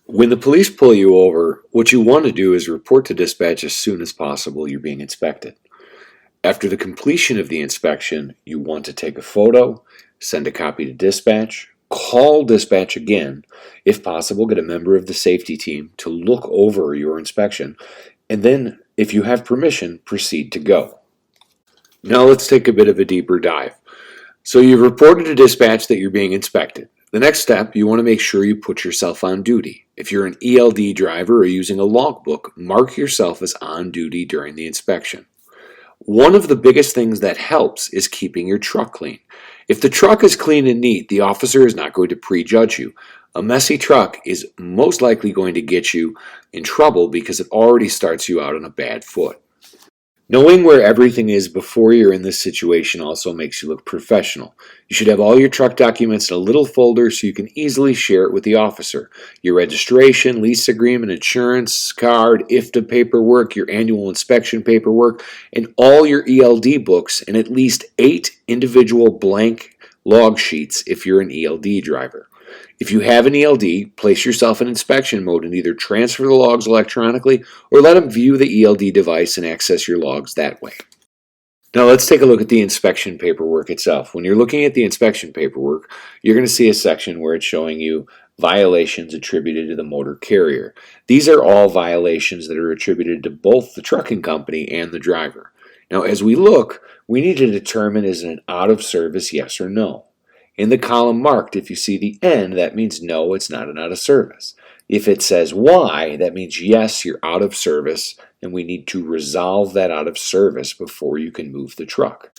When the police pull you over, what you want to do is report to dispatch as soon as possible you're being inspected. After the completion of the inspection, you want to take a photo, send a copy to dispatch, call dispatch again, if possible, get a member of the safety team to look over your inspection, and then, if you have permission, proceed to go. Now let's take a bit of a deeper dive. So you've reported to dispatch that you're being inspected. The next step, you want to make sure you put yourself on duty. If you're an ELD driver or using a logbook, mark yourself as on duty during the inspection. One of the biggest things that helps is keeping your truck clean. If the truck is clean and neat, the officer is not going to prejudge you. A messy truck is most likely going to get you in trouble because it already starts you out on a bad foot. Knowing where everything is before you're in this situation also makes you look professional. You should have all your truck documents in a little folder so you can easily share it with the officer. Your registration, lease agreement, insurance card, IFTA paperwork, your annual inspection paperwork, and all your ELD books, and at least 8 individual blank log sheets if you're an ELD driver. If you have an ELD, place yourself in inspection mode and either transfer the logs electronically or let them view the ELD device and access your logs that way. Now let's take a look at the inspection paperwork itself. When you're looking at the inspection paperwork, you're going to see a section where it's showing you violations attributed to the motor carrier. These are all violations that are attributed to both the trucking company and the driver. Now as we look, we need to determine is it an out of service yes or no. In the column marked, if you see the N, that means no, it's not an out of service. If it says Y, that means yes, you're out of service, and we need to resolve that out of service before you can move the truck.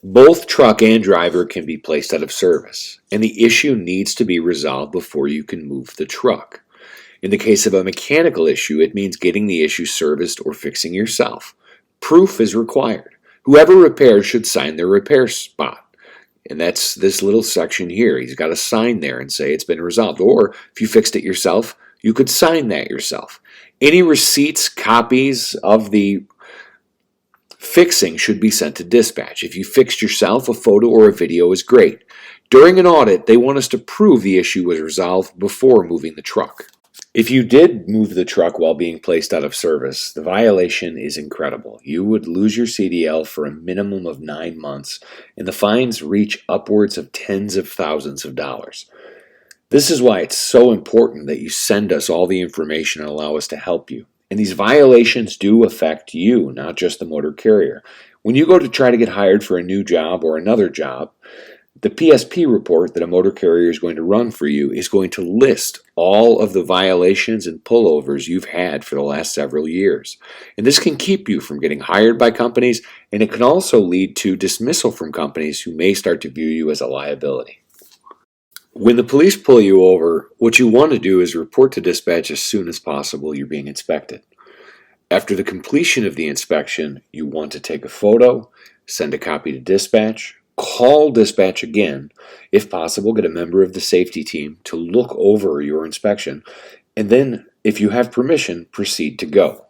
Both truck and driver can be placed out of service, and the issue needs to be resolved before you can move the truck. In the case of a mechanical issue, it means getting the issue serviced or fixing yourself. Proof is required. Whoever repairs should sign their repair spot. And that's this little section here. He's got to sign there and say it's been resolved. Or if you fixed it yourself, you could sign that yourself. Any receipts, copies of the fixing should be sent to dispatch. If you fixed yourself, a photo or a video is great. During an audit, they want us to prove the issue was resolved before moving the truck. If you did move the truck while being placed out of service, the violation is incredible. You would lose your CDL for a minimum of 9 months, and the fines reach upwards of tens of thousands of dollars. This is why it's so important that you send us all the information and allow us to help you. And these violations do affect you, not just the motor carrier. When you go to try to get hired for a new job or another job, the PSP report that a motor carrier is going to run for you is going to list all of the violations and pullovers you've had for the last several years. And this can keep you from getting hired by companies, and it can also lead to dismissal from companies who may start to view you as a liability. When the police pull you over, what you want to do is report to dispatch as soon as possible you're being inspected. After the completion of the inspection, you want to take a photo, send a copy to dispatch, call dispatch again, if possible, get a member of the safety team to look over your inspection, and then, if you have permission, proceed to go.